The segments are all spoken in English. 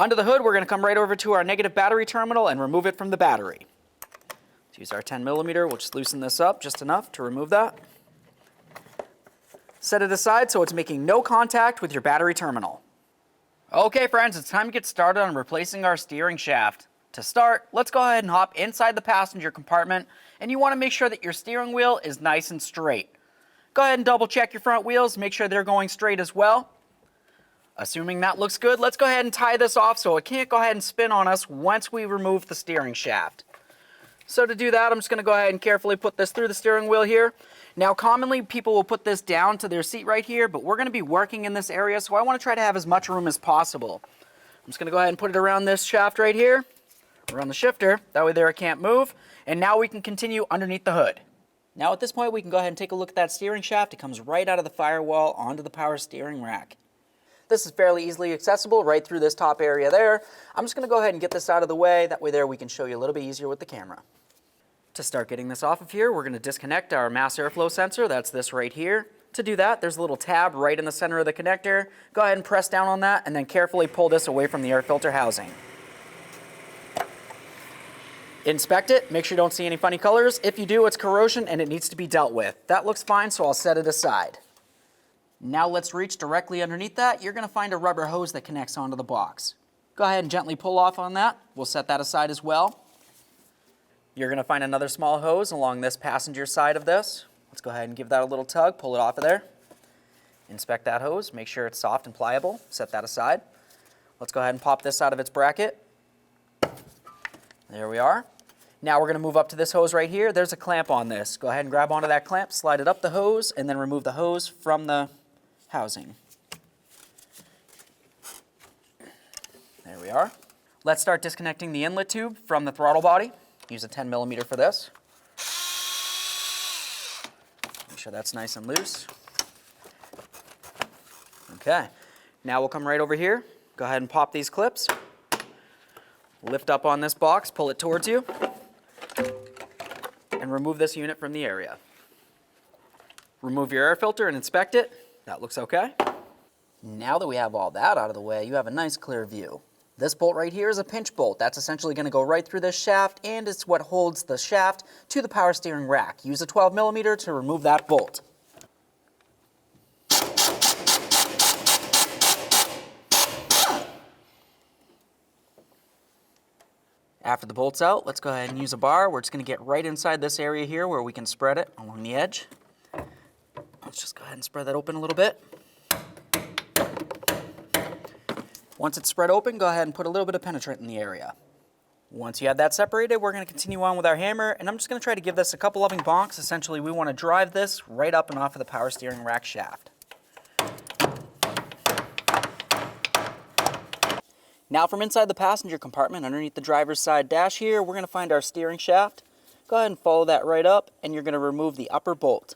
Under the hood, we're going to come right over to our negative battery terminal and remove it from the battery. Let's use our 10mm. We'll just loosen this up just enough to remove that. Set it aside so it's making no contact with your battery terminal. Okay friends, it's time to get started on replacing our steering shaft. To start, let's go ahead and hop inside the passenger compartment, and you want to make sure that your steering wheel is nice and straight. Go ahead and double check your front wheels, make sure they're going straight as well. Assuming that looks good, let's go ahead and tie this off so it can't go ahead and spin on us once we remove the steering shaft. So to do that, I'm just going to go ahead and carefully put this through the steering wheel here. Now commonly people will put this down to their seat right here, but we're going to be working in this area, so I want to try to have as much room as possible. I'm just going to go ahead and put it around this shaft right here, around the shifter, that way there it can't move, and now we can continue underneath the hood. Now at this point we can go ahead and take a look at that steering shaft. It comes right out of the firewall onto the power steering rack. This is fairly easily accessible right through this top area there. I'm just going to go ahead and get this out of the way, that way there we can show you a little bit easier with the camera. To start getting this off of here, we're going to disconnect our mass airflow sensor. That's this right here. To do that, there's a little tab right in the center of the connector. Go ahead and press down on that and then carefully pull this away from the air filter housing. Inspect it, make sure you don't see any funny colors. If you do, it's corrosion and it needs to be dealt with. That looks fine, so I'll set it aside. Now let's reach directly underneath that. You're going to find a rubber hose that connects onto the box. Go ahead and gently pull off on that. We'll set that aside as well. You're going to find another small hose along this passenger side of this. Let's go ahead and give that a little tug, pull it off of there. Inspect that hose, make sure it's soft and pliable. Set that aside. Let's go ahead and pop this out of its bracket. There we are. Now we're going to move up to this hose right here. There's a clamp on this. Go ahead and grab onto that clamp, slide it up the hose, and then remove the hose from the housing. There we are. Let's start disconnecting the inlet tube from the throttle body. Use a 10mm for this. Make sure that's nice and loose. Okay, now we'll come right over here. Go ahead and pop these clips. Lift up on this box, pull it towards you, and remove this unit from the area. Remove your air filter and inspect it. That looks okay. Now that we have all that out of the way, you have a nice clear view. This bolt right here is a pinch bolt. That's essentially going to go right through this shaft, and it's what holds the shaft to the power steering rack. Use a 12mm to remove that bolt. After the bolt's out, let's go ahead and use a bar. We're just going to get right inside this area here where we can spread it along the edge. Let's just go ahead and spread that open a little bit. Once it's spread open, go ahead and put a little bit of penetrant in the area. Once you have that separated, we're going to continue on with our hammer, and I'm just going to try to give this a couple loving bonks. Essentially, we want to drive this right up and off of the power steering rack shaft. Now from inside the passenger compartment, underneath the driver's side dash here, we're going to find our steering shaft. Go ahead and follow that right up, and you're going to remove the upper bolt.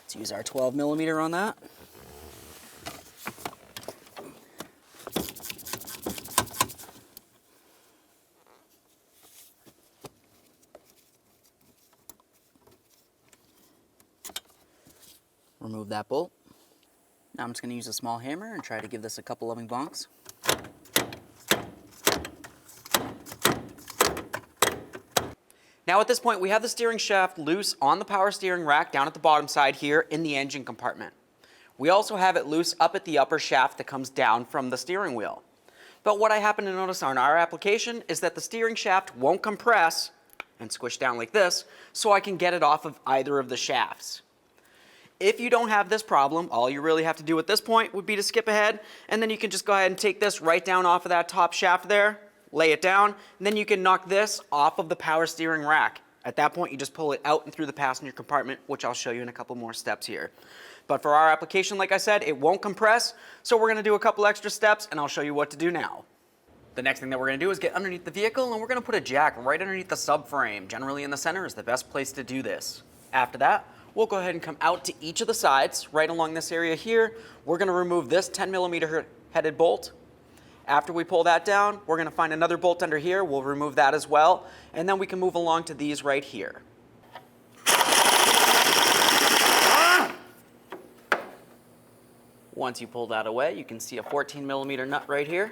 Let's use our 12mm on that. Remove that bolt. Now I'm just going to use a small hammer and try to give this a couple loving bonks. Now at this point we have the steering shaft loose on the power steering rack down at the bottom side here in the engine compartment. We also have it loose up at the upper shaft that comes down from the steering wheel. But what I happen to notice on our application is that the steering shaft won't compress and squish down like this, so I can get it off of either of the shafts. If you don't have this problem, all you really have to do at this point would be to skip ahead, and then you can just go ahead and take this right down off of that top shaft there, lay it down, and then you can knock this off of the power steering rack. At that point, you just pull it out and through the passenger compartment, which I'll show you in a couple more steps here. But for our application, like I said, it won't compress, so we're going to do a couple extra steps, and I'll show you what to do now. The next thing that we're going to do is get underneath the vehicle, and we're going to put a jack right underneath the subframe. Generally in the center is the best place to do this. After that, we'll go ahead and come out to each of the sides, right along this area here. We're going to remove this 10mm headed bolt. After we pull that down, we're going to find another bolt under here. We'll remove that as well, and then we can move along to these right here. Once you pull that away, you can see a 14mm nut right here.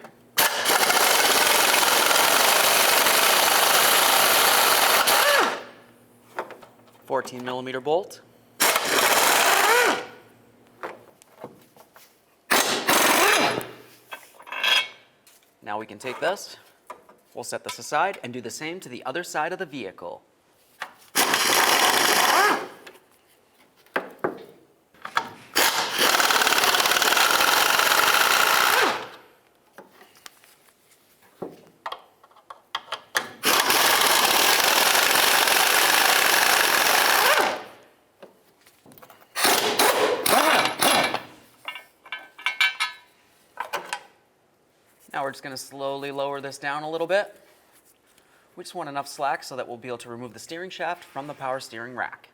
$14mm bolt. Now we can take this, we'll set this aside and do the same to the other side of the vehicle. Now we're just going to slowly lower this down a little bit. We just want enough slack so that we'll be able to remove the steering shaft from the power steering rack.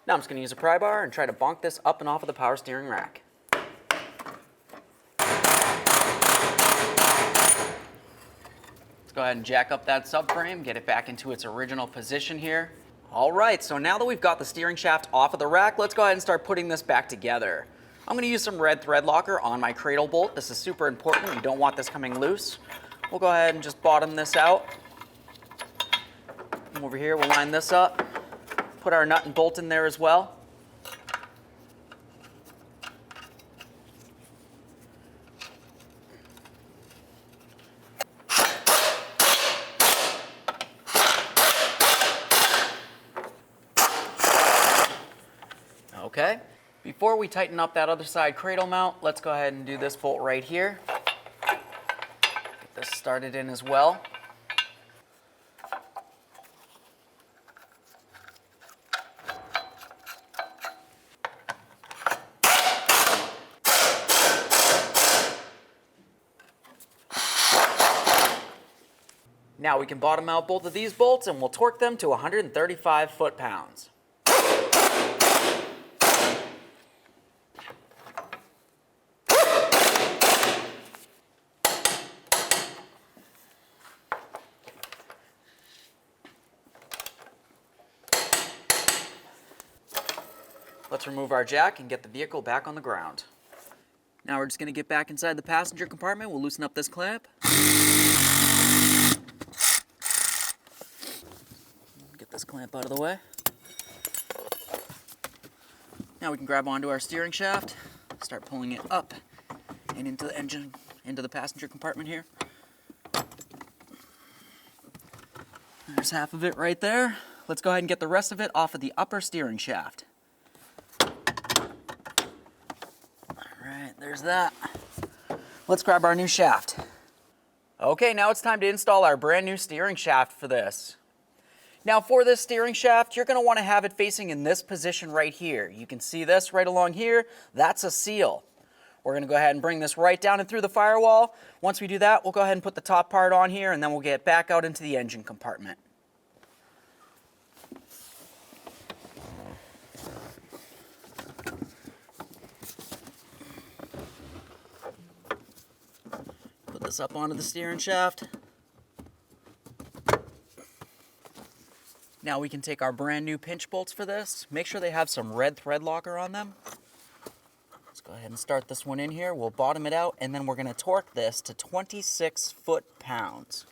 Now I'm just going to use a pry bar and try to bonk this up and off of the power steering rack. Let's go ahead and jack up that subframe, get it back into its original position here. All right, so now that we've got the steering shaft off of the rack, let's go ahead and start putting this back together. I'm going to use some red thread locker on my cradle bolt. This is super important. You don't want this coming loose. We'll go ahead and just bottom this out. And over here, we'll line this up. Put our nut and bolt in there as well. Okay. Before we tighten up that other side cradle mount, let's go ahead and do this bolt right here. Get this started in as well. Now we can bottom out both of these bolts and we'll torque them to 135 foot-pounds. Let's remove our jack and get the vehicle back on the ground. Now we're just going to get back inside the passenger compartment. We'll loosen up this clamp. Get this clamp out of the way. Now we can grab onto our steering shaft, start pulling it up and into the engine, into the passenger compartment here. There's half of it right there. Let's go ahead and get the rest of it off of the upper steering shaft. There's that. Let's grab our new shaft. Okay, now it's time to install our brand new steering shaft for this. Now for this steering shaft, you're going to want to have it facing in this position right here. You can see this right along here. That's a seal. We're going to go ahead and bring this right down and through the firewall. Once we do that, we'll go ahead and put the top part on here and then we'll get back out into the engine compartment. This up onto the steering shaft. Now we can take our brand new pinch bolts for this. Make sure they have some red thread locker on them. Let's go ahead and start this one in here. We'll bottom it out and then we're going to torque this to 26 foot-pounds.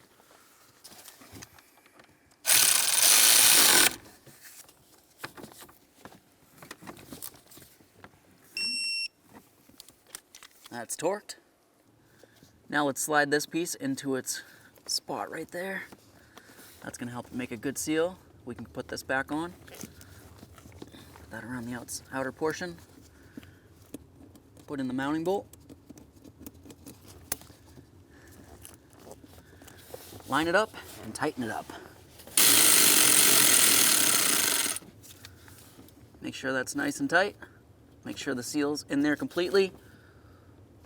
That's torqued. Now let's slide this piece into its spot right there. That's going to help make a good seal. We can put this back on. Put that around the outer portion. Put in the mounting bolt. Line it up and tighten it up. Make sure that's nice and tight. Make sure the seal's in there completely.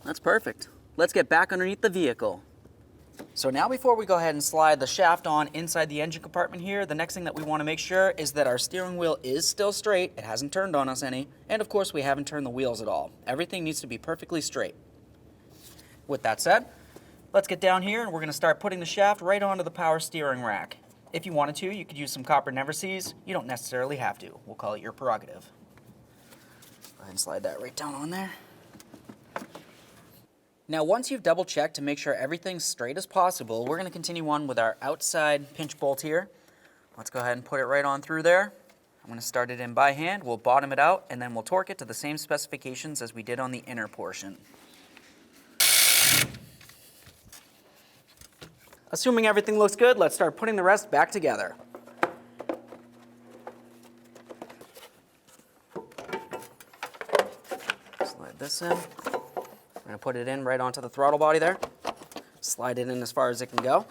That's perfect. Let's get back underneath the vehicle. So now before we go ahead and slide the shaft on inside the engine compartment here, the next thing that we want to make sure is that our steering wheel is still straight. It hasn't turned on us any. And of course we haven't turned the wheels at all. Everything needs to be perfectly straight. With that said, let's get down here and we're going to start putting the shaft right onto the power steering rack. If you wanted to, you could use some copper never sees. You don't necessarily have to. We'll call it your prerogative. Go ahead and slide that right down on there. Now once you've double checked to make sure everything's straight as possible, we're going to continue on with our outside pinch bolt here. Let's go ahead and put it right on through there. I'm going to start it in by hand, we'll bottom it out, and then we'll torque it to the same specifications as we did on the inner portion. Assuming everything looks good, let's start putting the rest back together. Slide this in. I'm going to put it in right onto the throttle body there. Slide it in as far as it can go.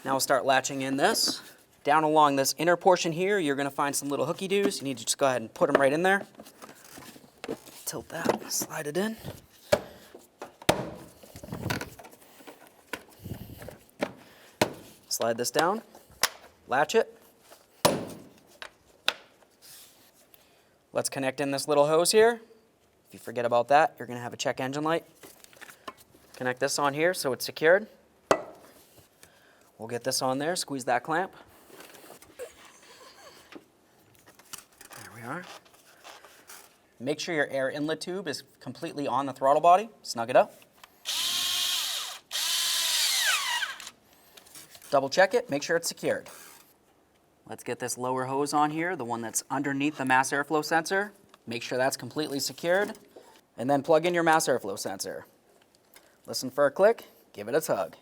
Now we'll start latching in this. Down along this inner portion here, you're going to find some little hooky-doos. You need to just go ahead and put them right in there. Tilt that, slide it in. Slide this down, latch it. Let's connect in this little hose here. If you forget about that, you're going to have a check engine light. Connect this on here so it's secured. We'll get this on there, squeeze that clamp. There we are. Make sure your air inlet tube is completely on the throttle body. Snug it up. Double check it, make sure it's secured. Let's get this lower hose on here, the one that's underneath the mass airflow sensor. Make sure that's completely secured. And then plug in your mass airflow sensor. Listen for a click, give it a tug.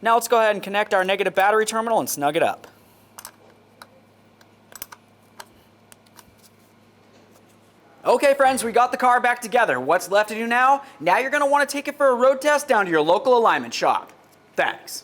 Now let's go ahead and connect our negative battery terminal and snug it up. Okay friends, we got the car back together. What's left to do now? Now you're going to want to take it for a road test down to your local alignment shop. Thanks.